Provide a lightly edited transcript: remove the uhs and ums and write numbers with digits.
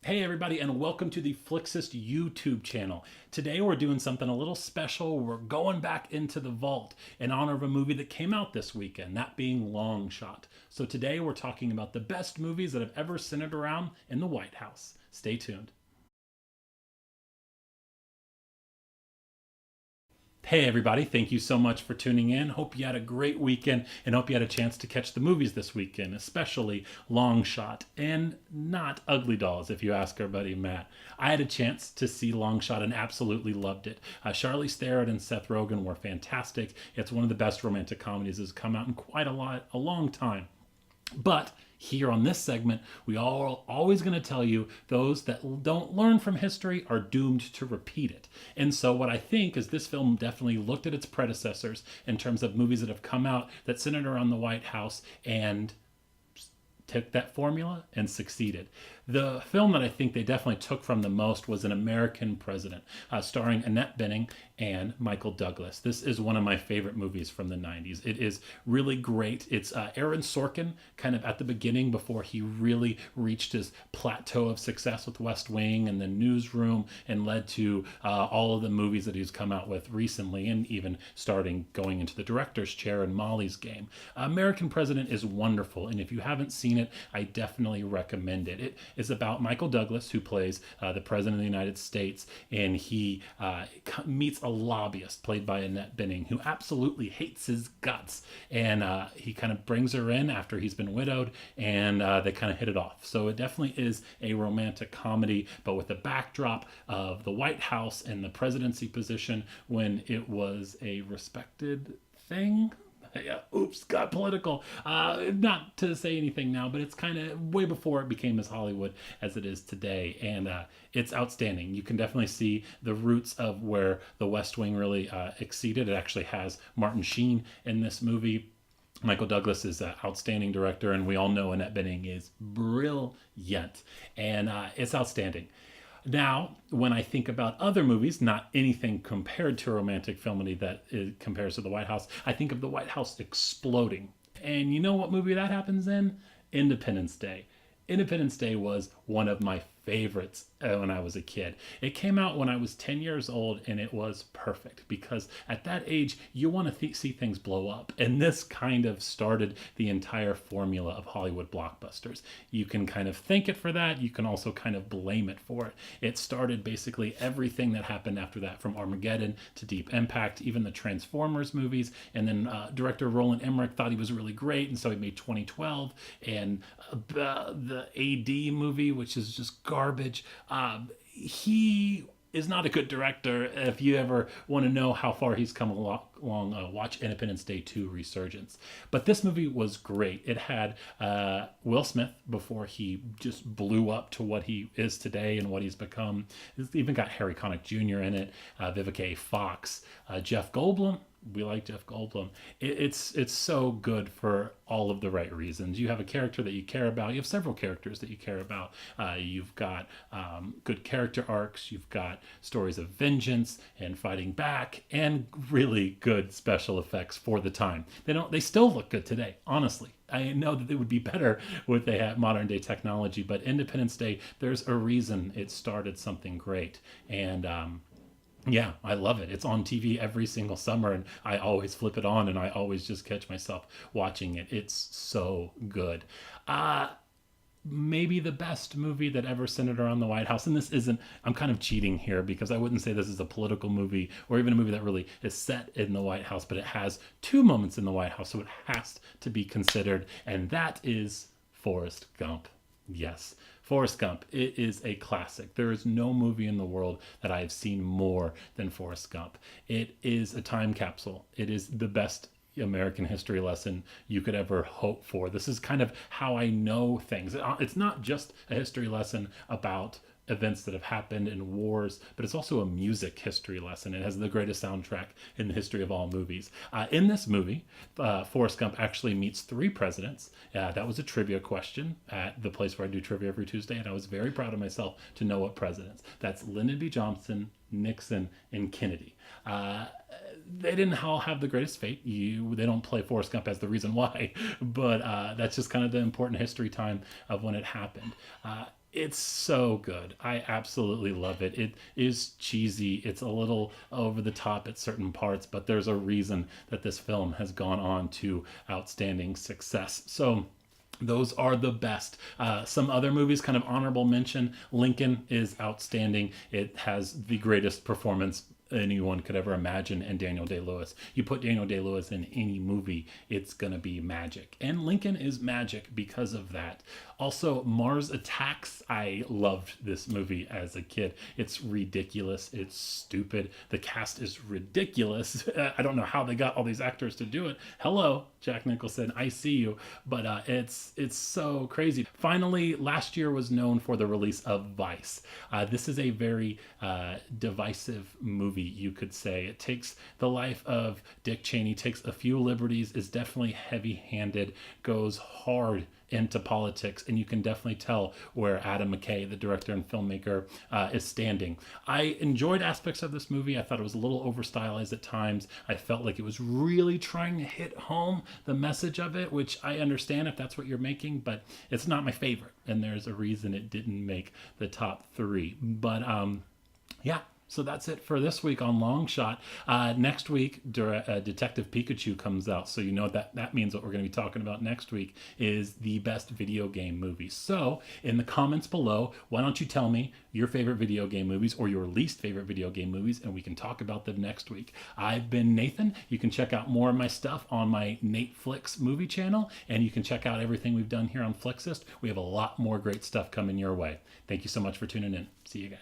Hey everybody, and welcome to the Flixist YouTube channel. Today we're doing something a little special. We're going back into the vault in honor of a movie that came out this weekend, that being Long Shot. So today we're talking about the best movies that have ever centered around in the White House. Stay tuned. Hey everybody, thank you so much for tuning in. Hope you had a great weekend and hope you had a chance to catch the movies this weekend, especially Long Shot and not Ugly Dolls, if you ask our buddy Matt. I had a chance to see Long Shot and absolutely loved it. Charlize Theron and Seth Rogen were fantastic. It's one of the best romantic comedies that's come out in a long time. But here on this segment, we are always going to tell you those that don't learn from history are doomed to repeat it. And so, what I think is this film definitely looked at its predecessors in terms of movies that have come out that centered around the White House and took that formula and succeeded. The film that I think they definitely took from the most was An American President, starring Annette Bening and Michael Douglas. This is one of my favorite movies from the 90s. It is really great. It's Aaron Sorkin kind of at the beginning before he really reached his plateau of success with West Wing and the Newsroom and led to all of the movies that he's come out with recently and even starting going into the director's chair in Molly's Game. American President is wonderful, and if you haven't seen it, I definitely recommend it. It is about Michael Douglas, who plays the President of the United States, and he meets a lobbyist played by Annette Bening who absolutely hates his guts. And he kind of brings her in after he's been widowed, and they kind of hit it off. So it definitely is a romantic comedy, but with the backdrop of the White House and the presidency position when it was a respected thing. Yeah, oops, got political. Not to say anything now, but it's kind of way before it became as Hollywood as it is today, and it's outstanding. You can definitely see the roots of where The West Wing really exceeded. It actually has Martin Sheen in this movie. Michael Douglas is an outstanding director, and we all know Annette Bening is brilliant, and it's outstanding. Now, when I think about other movies, not anything compared to a romantic comedy that compares to The White House, I think of The White House exploding. And you know what movie that happens in? Independence Day. Independence Day was one of my favorites when I was a kid. It came out when I was 10 years old, and it was perfect because at that age you want to see things blow up, and this kind of started the entire formula of Hollywood blockbusters. You can kind of thank it for that, you can also kind of blame it for it. It started basically everything that happened after that, from Armageddon to Deep Impact, even the Transformers movies. And then director Roland Emmerich thought he was really great, and so he made 2012 and the AD movie, which is just garbage. He is not a good director. If you ever want to know how far he's come along, watch Independence Day 2 Resurgence. But this movie was great. It had Will Smith before he just blew up to what he is today and what he's become. It's even got Harry Connick Jr. in it, Vivica A. Fox, Jeff Goldblum. We like Jeff Goldblum. It's so good for all of the right reasons. You have a character that you care about. You have several characters that you care about. You've got good character arcs. You've got stories of vengeance and fighting back, and really good special effects for the time. They still look good today. Honestly, I know that they would be better with they had modern day technology, but Independence Day, there's a reason it started something great, and yeah, I love it. It's on TV every single summer, and I always flip it on, and I always just catch myself watching it. It's so good. Uh, Maybe the best movie that ever centered around the White House. And this isn't, I'm kind of cheating here because I wouldn't say this is a political movie or even a movie that really is set in the White House, but it has two moments in the White House, so it has to be considered. And that is Forrest Gump. Yes, Forrest Gump. It is a classic. There is no movie in the world that I have seen more than Forrest Gump. It is a time capsule. It is the best American history lesson you could ever hope for. This is kind of how I know things. It's not just a history lesson about events that have happened in wars, but it's also a music history lesson. It has the greatest soundtrack in the history of all movies. In this movie, Forrest Gump actually meets three presidents. That was a trivia question at the place where I do trivia every Tuesday, and I was very proud of myself to know what presidents. That's Lyndon B. Johnson, Nixon, and Kennedy. they didn't all have the greatest fate. They don't play Forrest Gump as the reason why, but that's just kind of the important history time of when it happened. It's so good. I absolutely love it. It is cheesy. It's a little over the top at certain parts, but there's a reason that this film has gone on to outstanding success. So those are the best. Some other movies, kind of honorable mention. Lincoln is outstanding. It has the greatest performance anyone could ever imagine, and Daniel Day-Lewis. You put Daniel Day-Lewis in any movie, it's gonna be magic. And Lincoln is magic because of that. Also, Mars Attacks. I loved this movie as a kid. It's ridiculous. It's stupid. The cast is ridiculous. I don't know how they got all these actors to do it. Hello, Jack Nicholson. I see you. But it's so crazy. Finally, last year was known for the release of Vice. This is a very divisive movie, you could say. It takes the life of Dick Cheney, takes a few liberties, is definitely heavy-handed, goes hard into politics, and you can definitely tell where Adam McKay, the director and filmmaker, is standing. I enjoyed aspects of this movie. I thought it was a little over-stylized at times. I felt like it was really trying to hit home the message of it, which I understand if that's what you're making, but it's not my favorite, and there's a reason it didn't make the top 3. But yeah. So that's it for this week on Long Shot. Next week, Detective Pikachu comes out. So you know that means what we're going to be talking about next week is the best video game movies. So in the comments below, why don't you tell me your favorite video game movies or your least favorite video game movies, and we can talk about them next week. I've been Nathan. You can check out more of my stuff on my Nateflix movie channel, and you can check out everything we've done here on Flixist. We have a lot more great stuff coming your way. Thank you so much for tuning in. See you guys.